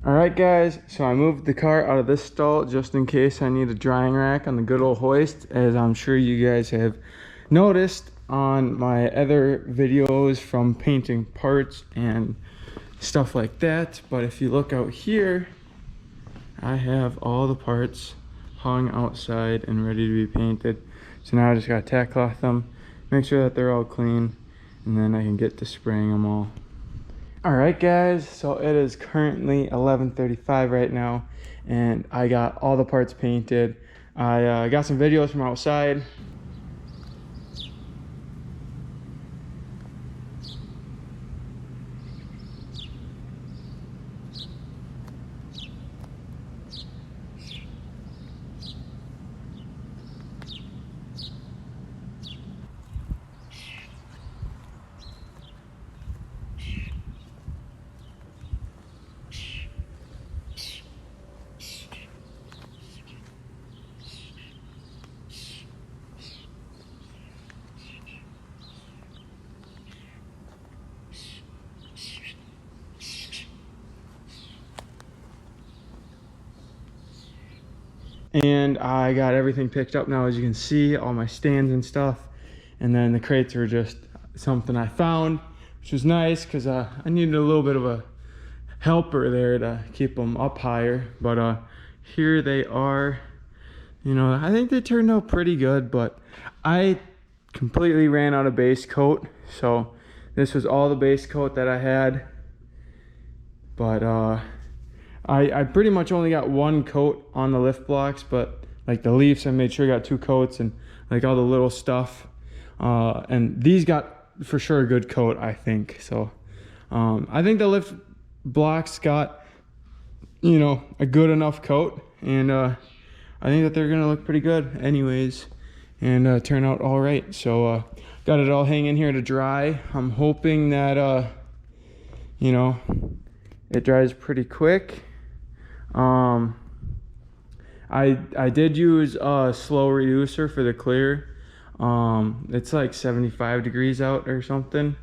All right, guys, so I moved the car out of this stall just in case I need a drying rack on the good old hoist, as I'm sure you guys have noticed on my other videos from painting parts and stuff like that. But if you look out here, I have all the parts hung outside and ready to be painted. So now I just gotta tack cloth them, make sure that they're all clean, and then I can get to spraying them all. All right, guys, so it is currently 11:35 right now, and I got all the parts painted. I got some videos from outside. And I got everything picked up now, as you can see, all my stands and stuff. And then the crates were just something I found, which was nice because I needed a little bit of a helper there to keep them up higher. But here they are. You know, I think they turned out pretty good, but I completely ran out of base coat. So this was all the base coat that I had. But I pretty much only got one coat on the lift blocks, but like the leaves I made sure I got 2 coats, and like all the little stuff. And these got for sure a good coat, I think. So I think the lift blocks got, you know, a good enough coat, and I think that they're gonna look pretty good anyways, and turn out all right. So got it all hanging here to dry. I'm hoping that you know, it dries pretty quick. I did use a slow reducer for the clear. It's like 75 degrees out or something.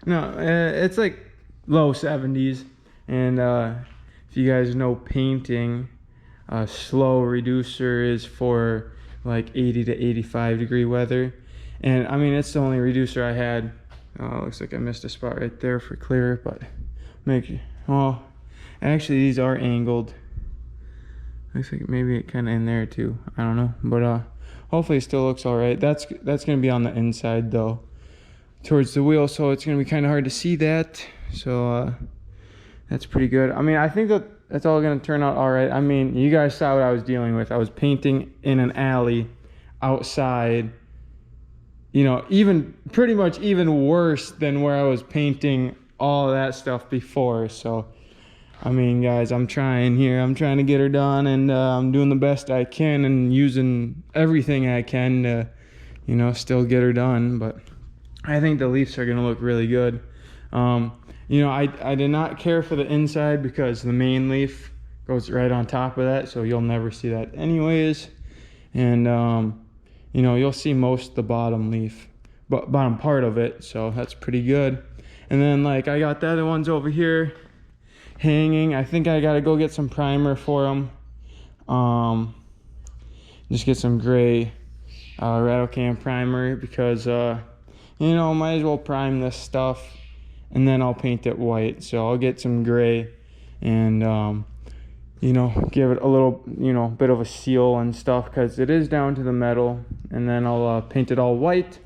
No, it's like low 70s. And if you guys know painting, a slow reducer is for like 80 to 85 degree weather. And I mean, it's the only reducer I had. Looks like I missed a spot right there for clear, but well, actually these are angled. Looks like maybe it kind of in there too. I don't know, but hopefully it still looks all right. That's gonna be on the inside though, towards the wheel, so it's gonna be kind of hard to see that. So that's pretty good. I mean, I think that that's all gonna turn out all right. I mean, you guys saw what I was dealing with. I was painting in an alley outside. You know, even pretty much even worse than where I was painting all that stuff before. So I mean, guys, I'm trying here. I'm trying to get her done, and I'm doing the best I can and using everything I can to, you know, still get her done. But I think the leaves are gonna look really good. You know, I did not care for the inside because the main leaf goes right on top of that, so you'll never see that anyways. And you know, you'll see most of the bottom leaf, but bottom part of it, so that's pretty good. And then like I got the other ones over here hanging. I think I gotta go get some primer for them. Just get some gray rattle can primer because you know, might as well prime this stuff, and then I'll paint it white. So I'll get some gray and you know, give it a little, you know, bit of a seal and stuff because it is down to the metal, and then I'll paint it all white.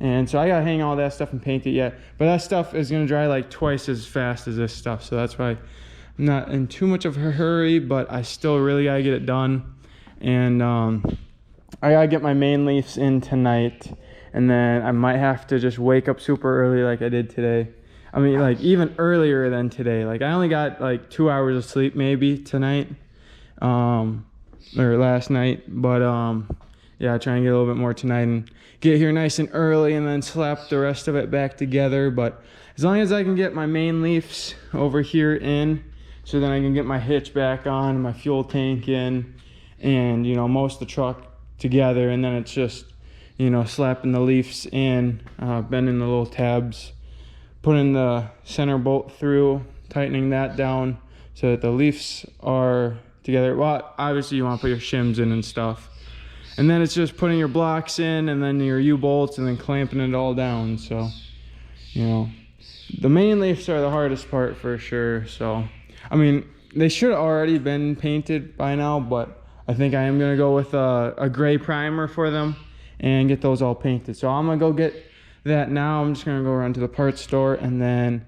And so I gotta hang all that stuff and paint it yet, but that stuff is gonna dry like twice as fast as this stuff, so that's why I'm not in too much of a hurry, but I still really gotta get it done. And I gotta get my main leaves in tonight, and then I might have to just wake up super early like I did today. I mean, like even earlier than today. Like I only got like 2 hours of sleep maybe tonight, or last night, but yeah, try and get a little bit more tonight and get here nice and early, and then slap the rest of it back together. But as long as I can get my main leaves over here in, so then I can get my hitch back on, my fuel tank in, and you know, most of the truck together, and then it's just, you know, slapping the leaves in, bending the little tabs, putting the center bolt through, tightening that down so that the leaves are together. Well, obviously you want to put your shims in and stuff. And then it's just putting your blocks in and then your U-bolts and then clamping it all down. So, you know, the main leaves are the hardest part for sure. So, I mean, they should have already been painted by now, but I think I am going to go with a gray primer for them and get those all painted. So I'm going to go get that now. I'm just going to go run to the parts store and then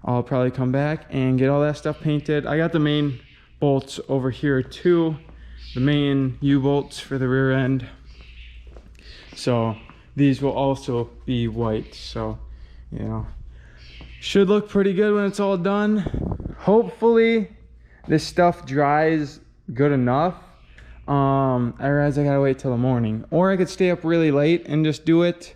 I'll probably come back and get all that stuff painted. I got the main bolts over here too. The main U-bolts for the rear end. So these will also be white. So, you know, should look pretty good when it's all done. Hopefully this stuff dries good enough. I realize I gotta wait till the morning, or I could stay up really late and just do it.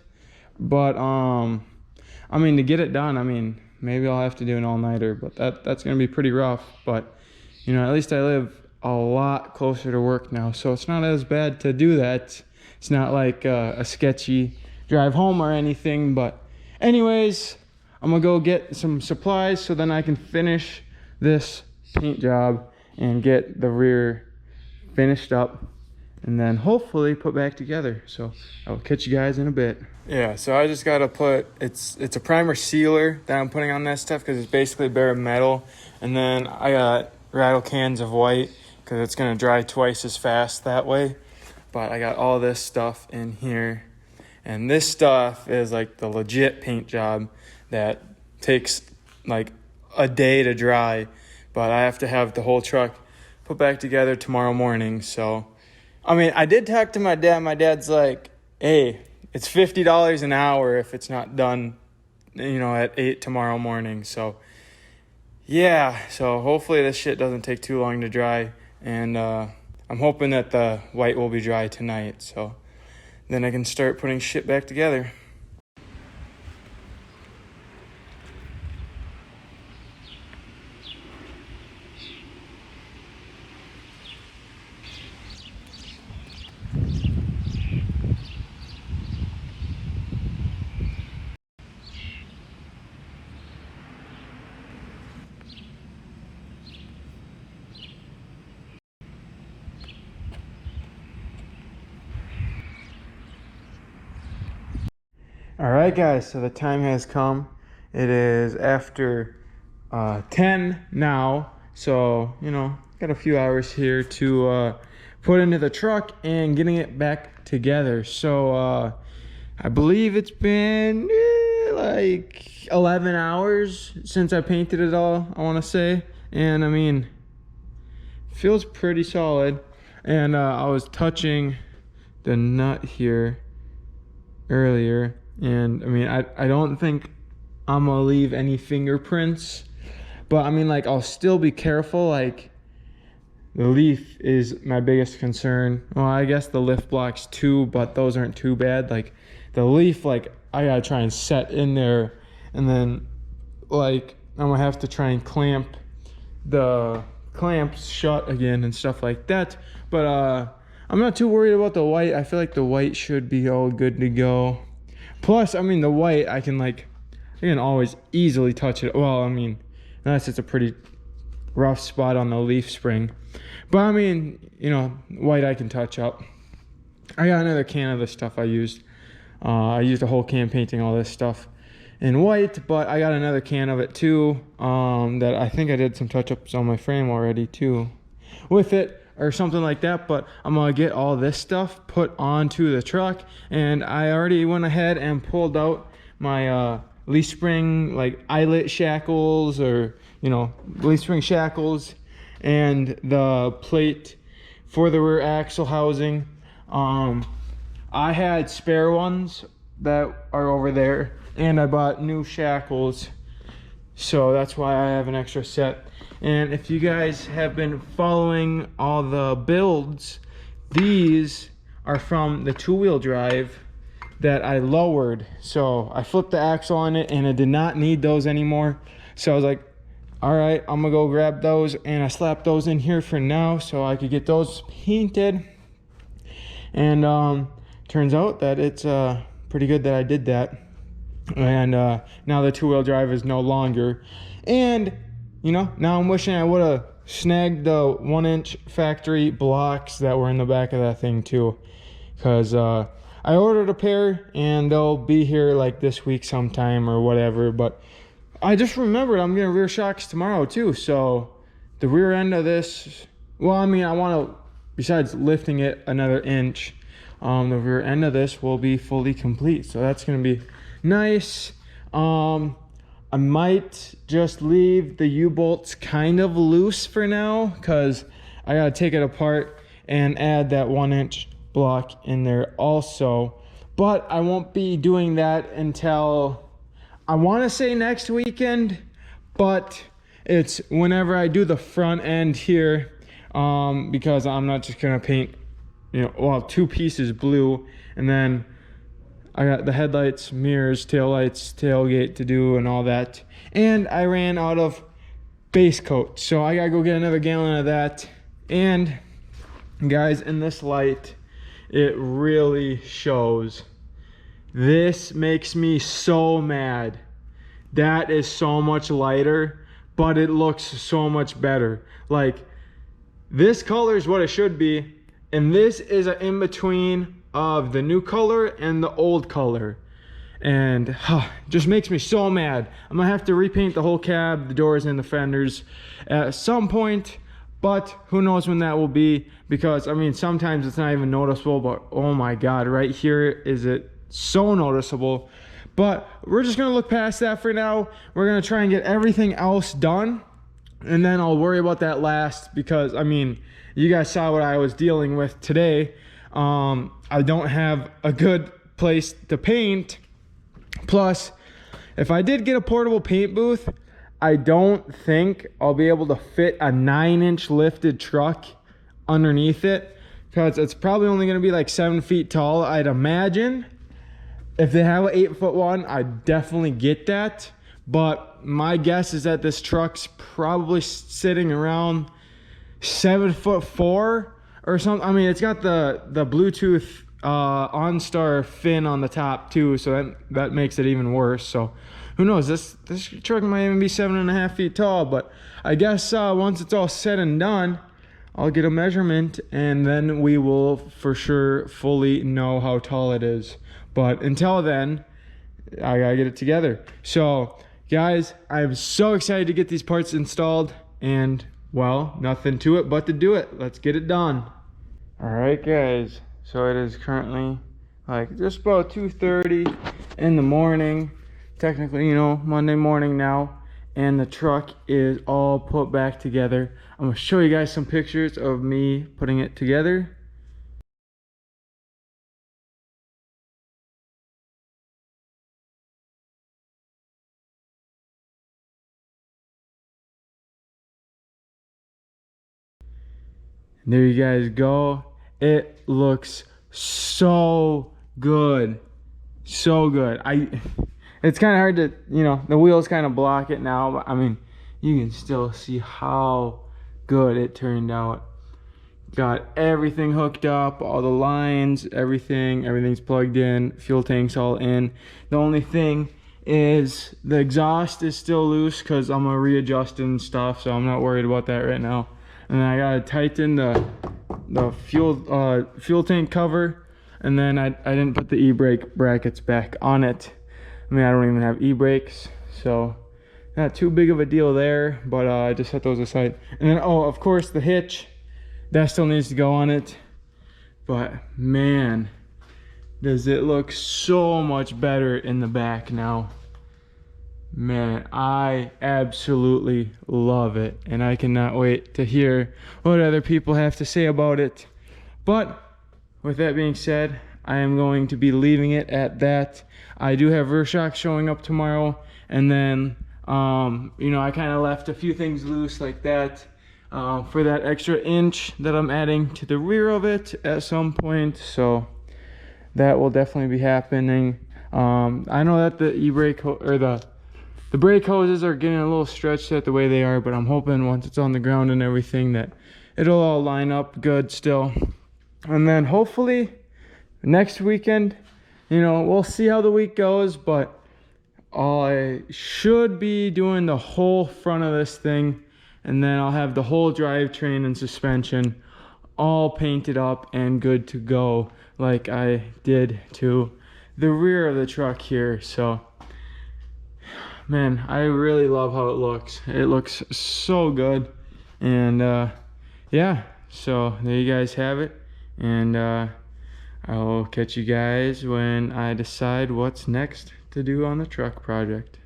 But I mean, to get it done, I mean, maybe I'll have to do an all-nighter, but that's gonna be pretty rough. But you know, at least I live a lot closer to work now, so it's not as bad to do that. It's not like a sketchy drive home or anything. But anyways, I'm gonna go get some supplies so then I can finish this paint job and get the rear finished up and then hopefully put back together. So I'll catch you guys in a bit. Yeah, so I just gotta put, it's a primer sealer that I'm putting on that stuff because it's basically bare metal. And then I got rattle cans of white because it's gonna dry twice as fast that way. But I got all this stuff in here, and this stuff is like the legit paint job that takes like a day to dry, but I have to have the whole truck put back together tomorrow morning. So I mean, I did talk to my dad. My dad's like, hey, it's $50 an hour if it's not done, you know, at 8 tomorrow morning. So yeah, so hopefully this shit doesn't take too long to dry. And I'm hoping that the white will be dry tonight. So then I can start putting shit back together. All right, guys, so the time has come. It is after 10 now. So, you know, got a few hours here to put into the truck and getting it back together. So I believe it's been like 11 hours since I painted it all, I want to say. And I mean, it feels pretty solid. And I was touching the nut here earlier. And I mean, I don't think I'm gonna leave any fingerprints, but I mean, like, I'll still be careful. Like, the leaf is my biggest concern. Well, I guess the lift blocks too, but those aren't too bad. Like, the leaf, like, I gotta try and set in there, and then like I'm gonna have to try and clamp the clamps shut again and stuff like that. But I'm not too worried about the white. I feel like the white should be all good to go. Plus, I mean, the white, I can always easily touch it. Well, I mean, unless it's a pretty rough spot on the leaf spring. But I mean, you know, white I can touch up. I got another can of the stuff I used. I used a whole can painting all this stuff in white, but I got another can of it too, that I think I did some touch-ups on my frame already too with it, or something like that. But I'm gonna get all this stuff put onto the truck, and I already went ahead and pulled out my leaf spring like eyelet shackles, or you know, leaf spring shackles, and the plate for the rear axle housing. I had spare ones that are over there, and I bought new shackles, so that's why I have an extra set. And if you guys have been following all the builds, these are from the two-wheel drive that I lowered. So I flipped the axle on it and I did not need those anymore. So I was like, all right, I'm gonna go grab those, and I slapped those in here for now so I could get those painted. And turns out that it's pretty good that I did that. And now the two-wheel drive is no longer. And you know, now I'm wishing I would have snag the 1-inch factory blocks that were in the back of that thing too, because I ordered a pair and they'll be here like this week sometime or whatever. But I just remembered I'm getting rear shocks tomorrow too, so the rear end of this, well, I mean, I want to, besides lifting it another inch, the rear end of this will be fully complete, so that's going to be nice. I might just leave the U-bolts kind of loose for now, because I gotta take it apart and add that 1-inch block in there also. But I won't be doing that until, I want to say next weekend, but it's whenever I do the front end here, because I'm not just gonna paint, well, 2 pieces blue, and then I got the headlights, mirrors, taillights, tailgate to do and all that. And I ran out of base coat, so I gotta go get another gallon of that. And guys, in this light, it really shows. This makes me so mad. That is so much lighter, but it looks so much better. Like, this color is what it should be, and this is an in-between of the new color and the old color, and just makes me so mad. I'm gonna have to repaint the whole cab, the doors and the fenders at some point, but who knows when that will be, because I mean, sometimes it's not even noticeable, but oh my god, right here is it so noticeable. But we're just gonna look past that for now. We're gonna try and get everything else done, and then I'll worry about that last, because I mean, you guys saw what I was dealing with today. I don't have a good place to paint. Plus, if I did get a portable paint booth, I don't think I'll be able to fit a 9-inch lifted truck underneath it, because it's probably only going to be like 7 feet tall, I'd imagine. If they have an 8-foot one, I'd definitely get that. But my guess is that this truck's probably sitting around 7'4" or something. I mean, it's got the Bluetooth OnStar fin on the top too, so that makes it even worse. So who knows, this truck might even be 7.5 feet tall. But I guess once it's all said and done, I'll get a measurement, and then we will for sure fully know how tall it is. But until then, I gotta get it together. So guys, I'm so excited to get these parts installed, and well, nothing to it but to do it. Let's get it done. All right guys, so it is currently like just about 2:30 in the morning, technically, Monday morning now, and the truck is all put back together. I'm gonna show you guys some pictures of me putting it together. There you guys go. It looks so good, so good. It's kind of hard to, the wheels kind of block it now, but I mean, you can still see how good it turned out. Got everything hooked up, all the lines, everything's plugged in, fuel tank's all in. The only thing is the exhaust is still loose, because I'm gonna readjust it and stuff, so I'm not worried about that right now. And then I gotta tighten the fuel tank cover, and then I didn't put the e-brake brackets back on it. I mean, I don't even have e-brakes, so not too big of a deal there, but I just set those aside. And then, oh, of course, the hitch, that still needs to go on it. But man, does it look so much better in the back now. Man, I absolutely love it, and I cannot wait to hear what other people have to say about it. But with that being said, I am going to be leaving it at that. I do have rear shock showing up tomorrow, and then I kind of left a few things loose like that for that extra inch that I'm adding to the rear of it at some point, so that will definitely be happening. I know that the e-brake or the brake hoses are getting a little stretched out the way they are, but I'm hoping once it's on the ground and everything that it'll all line up good still. And then hopefully next weekend, we'll see how the week goes, but I should be doing the whole front of this thing and then I'll have the whole drivetrain and suspension all painted up and good to go, like I did to the rear of the truck here. So man, I really love how it looks. It looks so good. And yeah, so there you guys have it. And I'll catch you guys when I decide what's next to do on the truck project.